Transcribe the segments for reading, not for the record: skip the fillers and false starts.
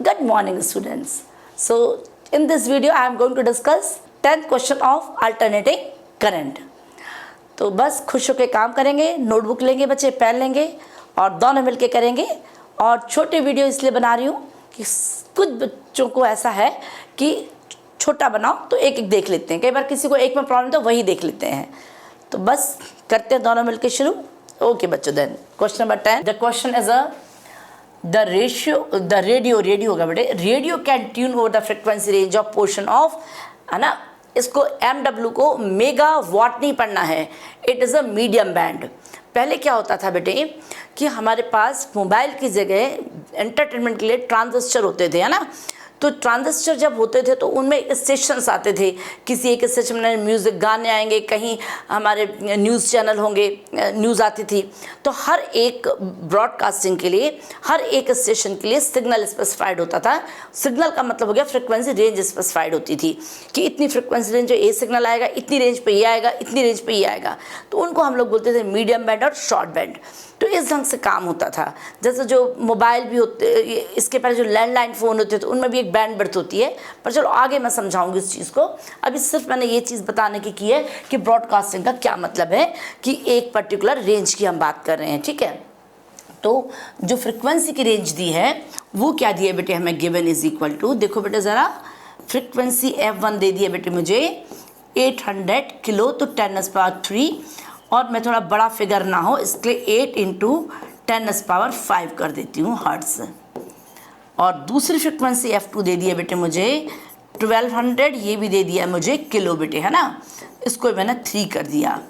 Good morning students. So in this video I am going to discuss 10th question of alternating current. तो बस खुश होकर काम करेंगे, नोटबुक लेंगे बच्चे, पेन लेंगे और दोनों मिलके करेंगे। और छोटे वीडियो इसलिए बना रही हूँ कि कुछ बच्चों को ऐसा है कि छोटा बनाओ तो एक एक देख लेते हैं, कई बार किसी को एक में प्रॉब्लम तो वही देख लेते हैं। तो बस करते हैं दोनों मिलके शुरू। ओके बच्चों, then question number 10, the question is the radio होगा बेटे, radio can tune over the frequency range of portion of, है ना, इसको MW को मेगा वाट नहीं पढ़ना है, it is a medium band. पहले क्या होता था बेटे कि हमारे पास मोबाइल की जगह एंटरटेनमेंट के लिए ट्रांजिस्टर होते थे, है ना। तो ट्रांजिस्टर जब होते थे तो उनमें स्टेशंस आते थे, किसी एक स्टेशन में म्यूज़िक गाने आएंगे, कहीं हमारे न्यूज़ चैनल होंगे, न्यूज़ आती थी। तो हर एक ब्रॉडकास्टिंग के लिए, हर एक स्टेशन के लिए सिग्नल स्पेसिफाइड होता था। सिग्नल का मतलब हो गया फ्रिक्वेंसी रेंज स्पेसिफाइड होती थी कि इतनी फ्रिक्वेंसी रेंज पे ये सिग्नल आएगा, इतनी रेंज पे ये आएगा, इतनी रेंज पे ये आएगा। तो उनको हम लोग बोलते थे मीडियम बैंड और शॉर्ट बैंड। तो इस ढंग से काम होता था। जैसे जो मोबाइल भी होते, इसके पहले जो लैंडलाइन फ़ोन होते तो उनमें भी एक बैंड विड्थ होती है, पर चलो आगे मैं समझाऊंगी इस चीज़ को। अभी सिर्फ मैंने ये चीज़ बताने की है कि ब्रॉडकास्टिंग का क्या मतलब है, कि एक पर्टिकुलर रेंज की हम बात कर रहे हैं, ठीक है। तो जो फ्रिक्वेंसी की रेंज दी है वो क्या दी है बेटे हमें, गिवन इज इक्वल टू, देखो बेटे ज़रा, फ्रिक्वेंसी F1 दे दी है बेटे मुझे 800 किलो, तो 10⁻³ और मैं थोड़ा बड़ा फिगर ना हो इसलिए 8 × 10⁵ कर देती हूँ हर्ट्ज़। और दूसरी फ्रिक्वेंसी F2 दे दी है बेटे मुझे 1200, ये भी दे दिया है मुझे किलो बेटे, है ना। इसको मैंने 3 कर दिया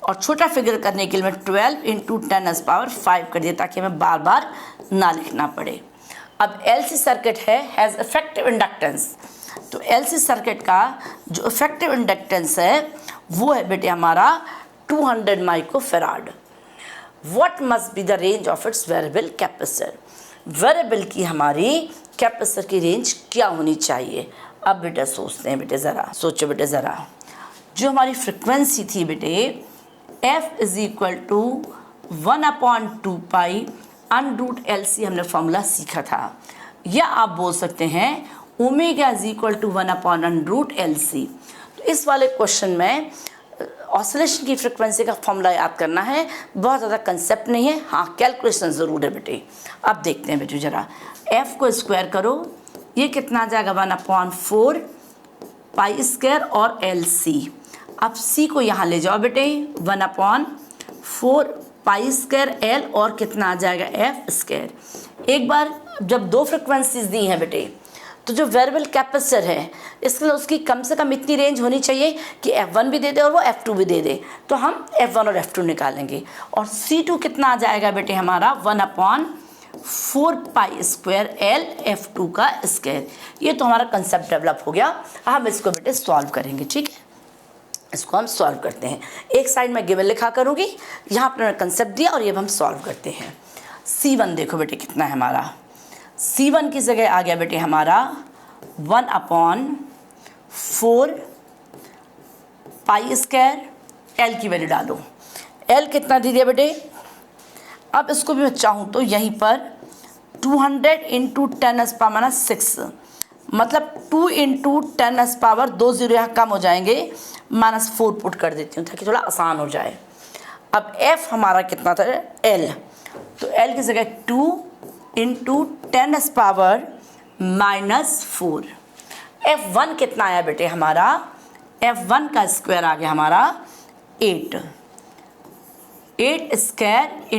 और छोटा फिगर करने के लिए मैं 12 × 10⁵ कर दिया ताकि हमें बार बार ना लिखना पड़े। अब LC सर्किट है, हैज़ इफेक्टिव इंडक्टेंस। तो LC सर्किट का जो इफेक्टिव इंडक्टेंस है वो है बेटे हमारा 200 microfarad. What must be the range of its variable capacitor. Variable की हमारी कैपेसिटर की रेंज क्या होनी चाहिए। अब बेटा सोचते हैं बेटे, ज़रा सोचो बेटे ज़रा, जो हमारी फ्रिक्वेंसी थी बेटे F = 1/2π √LC हमने फॉर्मूला सीखा था, या आप बोल सकते हैं ओमेगा = 1/√LC। तो इस वाले क्वेश्चन में ऑसिलेशन की फ्रिक्वेंसी का फॉर्मूला याद करना है, बहुत ज़्यादा कंसेप्ट नहीं है, हाँ कैलकुलेशन ज़रूर है बेटे। अब देखते हैं बेटे ज़रा, F को स्क्वायर करो, ये कितना आ जाएगा 1/4π² और LC। अब C को यहाँ ले जाओ बेटे 1/4π² L और कितना आ जाएगा F²। एक बार जब दो फ्रिक्वेंसीज दी हैं बेटे तो जो वेरिएबल कैपेसिटर है इसके लिए उसकी कम से कम इतनी रेंज होनी चाहिए कि F1 भी दे दे और वो F2 भी दे दे। तो हम F1 और F2 निकालेंगे और C2 कितना आ जाएगा बेटे हमारा 1/4π² L F2 का स्क्वायर। ये तो हमारा कंसेप्ट डेवलप हो गया। हम इसको बेटे सॉल्व करेंगे, ठीक है। इसको हम सॉल्व करते हैं, एक साइड में गिवन लिखा करूँगी, यहाँ पर मैंने कंसेप्ट दिया और ये हम सॉल्व करते हैं। C1 देखो बेटे कितना है हमारा, C1 की जगह आ गया बेटे हमारा 1/4π²। L की वैल्यू डालो, L कितना दे दिया बेटे। अब इसको भी मैं चाहूँ तो यहीं पर 200 × 10⁻⁶, मतलब 2 × 10⁻, 2 0 यहाँ कम हो जाएंगे, -4 पुट कर देती हूँ ताकि थोड़ा आसान हो जाए। अब F हमारा कितना था L, तो L की जगह 2 × 10⁻⁻⁴। F1 कितना आया बेटे हमारा, F1 का स्क्वायर आ गया हमारा 8 ² ×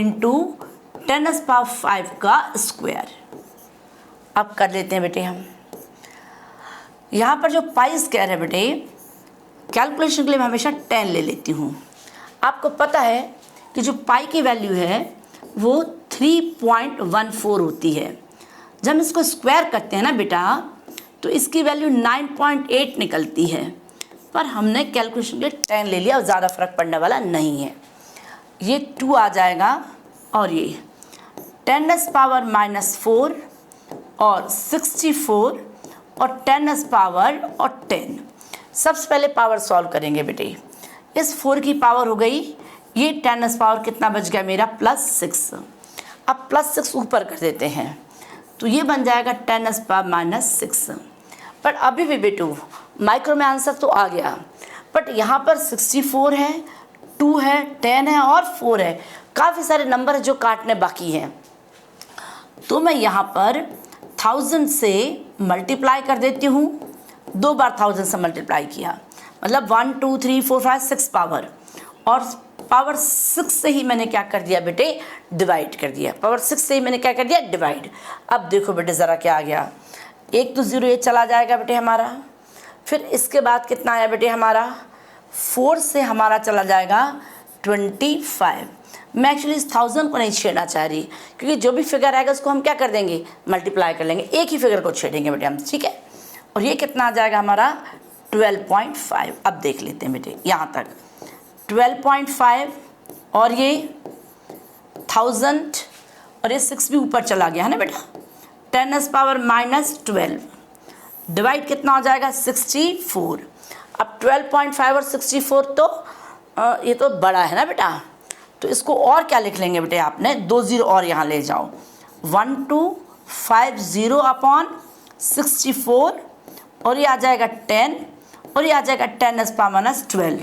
10⁵ का स्क्वायर। अब कर लेते हैं बेटे हम, यहाँ पर जो π² है बेटे कैलकुलेशन के लिए मैं हमेशा 10 ले लेती हूँ। आपको पता है कि जो पाई की वैल्यू है वो 3.14 होती है। जब हम इसको स्क्वायर करते हैं ना बेटा तो इसकी वैल्यू 9.8 निकलती है, पर हमने कैलकुलेशन के लिए 10 ले लिया और ज़्यादा फर्क पड़ने वाला नहीं है। ये 2 आ जाएगा और ये 10⁻⁻4 और 64 और 10⁻10। सबसे पहले पावर सॉल्व करेंगे बेटे, इस 4 की पावर हो गई, ये 10⁻ कितना बच गया मेरा +6। अब +6 ऊपर कर देते हैं तो ये बन जाएगा 10⁻⁻6। पर अभी भी बेटू माइक्रो में आंसर तो आ गया, बट यहाँ पर 64 है, 2 है, 10 है और 4 है, काफ़ी सारे नंबर जो काटने बाकी हैं। तो मैं यहाँ पर 1000 से मल्टीप्लाई कर देती हूँ, 2 बार 1000 से मल्टीप्लाई किया, मतलब 1 2 3 4 5 6 पावर, और पावर 6 से ही मैंने क्या कर दिया बेटे, डिवाइड कर दिया। पावर 6 से ही मैंने क्या कर दिया, डिवाइड। अब देखो बेटे ज़रा क्या आ गया, एक तो 0 ये चला जाएगा बेटे हमारा, फिर इसके बाद कितना आया बेटे हमारा, 4 से हमारा चला जाएगा 25। मैं एक्चुअली इस 1000 को नहीं छेड़ना चाह रही, क्योंकि जो भी फिगर आएगा उसको हम क्या कर देंगे, मल्टीप्लाई कर लेंगे, एक ही फिगर को छेड़ेंगे बेटे हम, ठीक है। और ये कितना आ जाएगा हमारा 12.5। अब देख लेते हैं बेटे यहाँ तक 12.5, और ये 1000 और ये 6 भी ऊपर चला गया है ना बेटा, 10⁻⁻12 डिवाइड कितना हो जाएगा 64। अब 12.5 और 64 तो ये तो बड़ा है ना बेटा, तो इसको और क्या लिख लेंगे बेटे, आपने 2 0 और यहाँ ले जाओ, 1250/64, और ये आ जाएगा 10, और ये आ जाएगा 10⁻⁻12।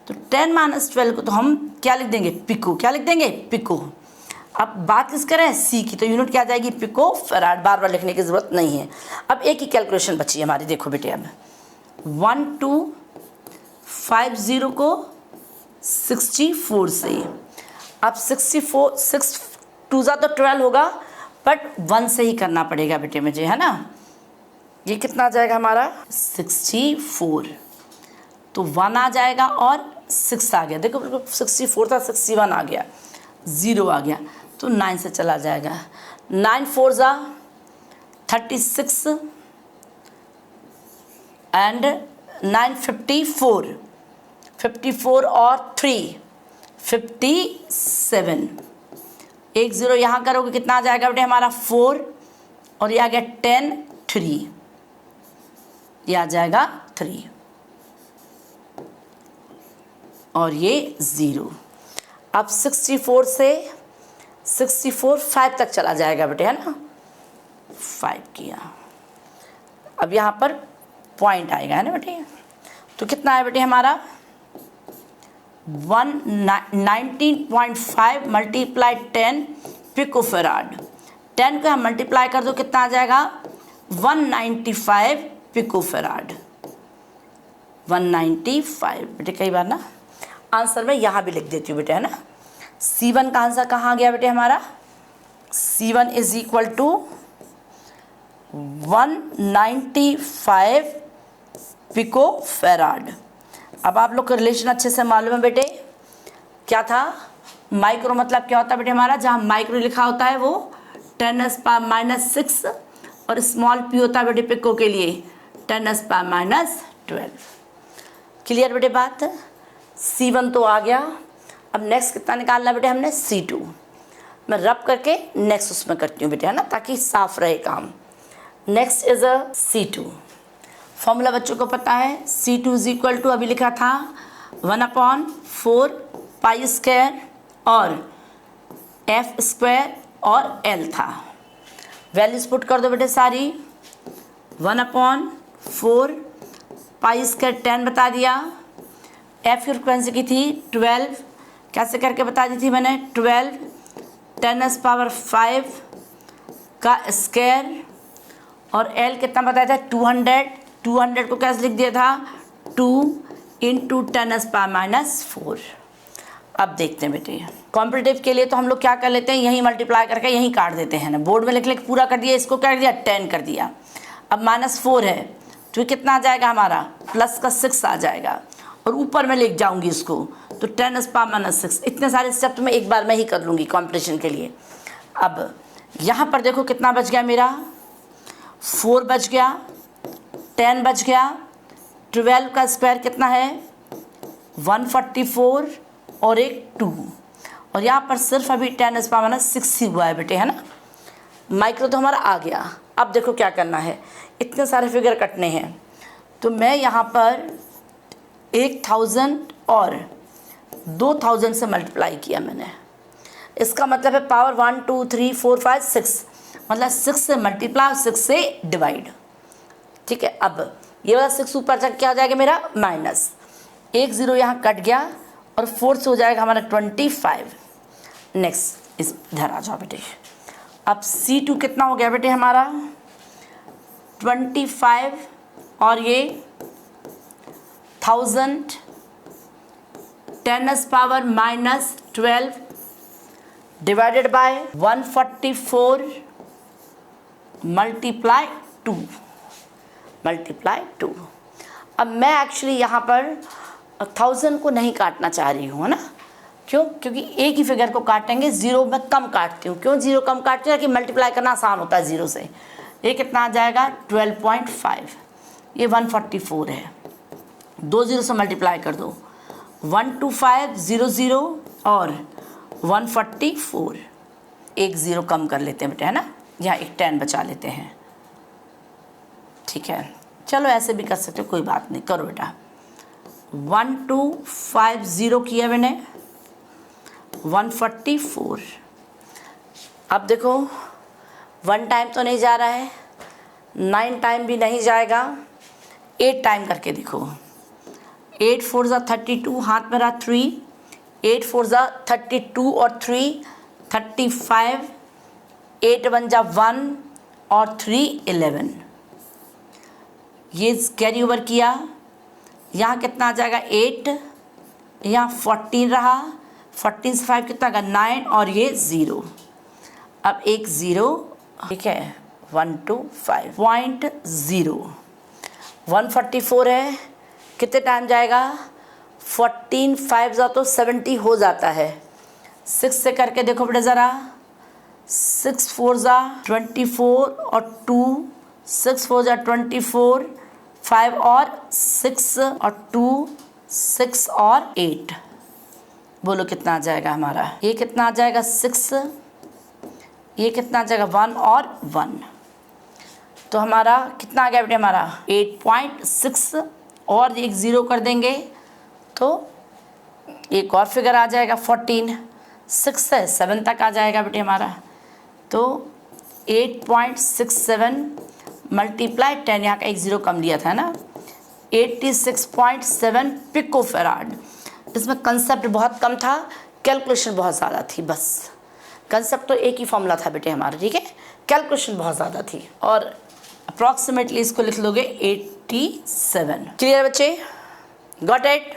तो 10⁻12 को तो हम क्या लिख देंगे, पिको। क्या लिख देंगे, पिको। अब बात किस करें, सी की, तो यूनिट क्या आ जाएगी, पिको फैराड। बार बार लिखने की ज़रूरत नहीं है। अब एक ही कैलकुलेशन बची है हमारी, देखो बेटे, अब 1250 को 64 से, अब 64 6 2 तो 12 होगा, बट 1 से ही करना पड़ेगा बेटे मुझे, है ना। ये कितना आ जाएगा हमारा 64, तो 1 आ जाएगा और 6 आ गया। देखो बिल्कुल 64 था, 61 आ गया, 0 आ गया, तो 9 से चला जाएगा। 9 4 36 एंड 9 54, 54 और 3 57। 1 0 यहाँ करोगे कितना आ जाएगा बेटे हमारा 4, और ये आ गया 10 3, ये आ जाएगा 3, और ये 0। अब 64 से 64 5 तक चला जाएगा बेटे, है ना, 5 किया। अब यहाँ पर पॉइंट आएगा, है ना बेटे, तो कितना है बेटे हमारा 19.5 मल्टीप्लाई 10 पिकोफेराड। 10 को हम मल्टीप्लाई कर दो, कितना आ जाएगा 195 पिकोफेराड। 195 बेटे, कई बार ना आंसर में यहाँ भी लिख देती हूँ बेटे, है ना। C1 का आंसर कहाँ आ गया बेटे हमारा, C1 is equal to 195 picofarad. अब आप लोग को रिलेशन अच्छे से मालूम है बेटे, क्या था, माइक्रो मतलब क्या होता है बेटे हमारा, जहाँ माइक्रो लिखा होता है वो 10⁻⁻6, और स्मॉल p होता है बेटे पिको के लिए 10⁻⁻12। क्लियर बेटे बात। C1 तो आ गया। अब नेक्स्ट कितना निकालना बेटे हमने, C2। मैं रब करके नेक्स्ट उसमें करती हूँ बेटे, है ना, ताकि साफ रहे काम। Next is a C2। Formula बच्चों को पता है, C2 इज इक्वल टू, अभी लिखा था 1/4 पाई स्क्वायर और f स्क्वायर और L था। वैल्यूज पुट कर दो बेटे सारी। 1/4 पाई स्क्वायर 10 बता दिया, f की फ्रिक्वेंसी की थी 12, कैसे करके बता दी थी मैंने, 12 10⁻5 का स्क्वायर, और L कितना बताया था 200। 200 को कैसे लिख दिया था, 2 × 10⁻⁻4। अब देखते हैं बेटे, कॉम्पिटिटिव के लिए तो हम लोग क्या कर लेते हैं, यहीं मल्टीप्लाई करके यहीं काट देते हैं ना, बोर्ड में लिख लिख पूरा कर दिया, इसको क्या कर दिया 10 कर दिया। अब -4 है, तो कितना आ जाएगा हमारा, प्लस का 6 आ जाएगा, और ऊपर मैं लिख जाऊंगी इसको, तो 10⁻⁻6। इतने सारे स्टेप तो मैं एक बार में ही कर लूँगी कॉम्पिटिशन के लिए। अब यहाँ पर देखो कितना बच गया मेरा, 4 बच गया, 10 बच गया, 12 का स्क्वायर कितना है 144, और एक 2, और यहाँ पर सिर्फ अभी 10⁻⁻6 ही हुआ है बेटे, है ना। माइक्रो तो हमारा आ गया। अब देखो क्या करना है, इतने सारे फिगर कटने हैं, तो मैं यहाँ पर 1000 और 2000 से मल्टीप्लाई किया मैंने। इसका मतलब है पावर 1 2 3 4 5 6, मतलब 6 से मल्टीप्लाई, 6 से डिवाइड। ठीक है, अब ये वाला 6 ऊपर तक क्या हो जाएगा मेरा माइनस, एक 0 यहाँ कट गया और 4 से हो जाएगा हमारा 25। नेक्स्ट इस इधर आ जाओ बेटे। अब C2 कितना हो गया बेटे हमारा 25 और ये 1000 10⁻⁻12 डिवाइडेड बाय 144 मल्टीप्लाई 2। अब मैं एक्चुअली यहाँ पर 1000 को नहीं काटना चाह रही हूँ, है ना। क्यों? क्योंकि एक ही फिगर को काटेंगे, 0 में कम काटती हूँ। क्यों 0 कम काटती हूँ? कि मल्टीप्लाई करना आसान होता है 0 से। ये कितना आ जाएगा 12.5, ये 144 है, 2 0 से मल्टीप्लाई कर दो, 12500 और 144, एक 0 कम कर लेते हैं बेटा, है ना, यहाँ एक 10 बचा लेते हैं। ठीक है, चलो ऐसे भी कर सकते हो, कोई बात नहीं, करो बेटा। 1250 किया मैंने, 144। अब देखो 1 टाइम तो नहीं जा रहा है, 9 टाइम भी नहीं जाएगा, 8 टाइम करके देखो। 8 4 ज़ा 32, हाथ में रहा 3, 8 4 ज़ा 32 और 3 35, 8 1 जा 1 और 3 11। ये कैरी ओवर किया, यहाँ कितना आ जाएगा 8, यहाँ 14 रहा, 14 से 5 कितना का 9 और ये 0। अब एक 0, ठीक है, 125.0, 144 है, कितने टाइम जाएगा 14 5 जा तो 70 हो जाता है। 6 से करके देखो बेटा ज़रा, 6 4 ज़ा 24 और 2, 6 4 ज़ा 24, 5 और 6 और 2, 6 और 8, बोलो कितना आ जाएगा हमारा, ये कितना आ जाएगा 6, ये कितना आ जाएगा 1 और 1, तो हमारा कितना आ गया बेटे हमारा 8.6, और एक 0 कर देंगे तो एक और फिगर आ जाएगा 14, 6 से 7 तक आ जाएगा बेटे हमारा, तो 8.67 मल्टीप्लाई 10, यहाँ का एक 0 कम लिया था ना, 86.7 पिकोफेराड। इसमें कंसेप्ट बहुत कम था, कैलकुलेशन बहुत ज़्यादा थी, बस कंसेप्ट तो एक ही फॉर्मूला था बेटे हमारा, ठीक है, कैलकुलेशन बहुत ज़्यादा थी, और अप्रॉक्सीमेटली इसको लिख लोगे 87। क्लियर बच्चे, गॉट इट।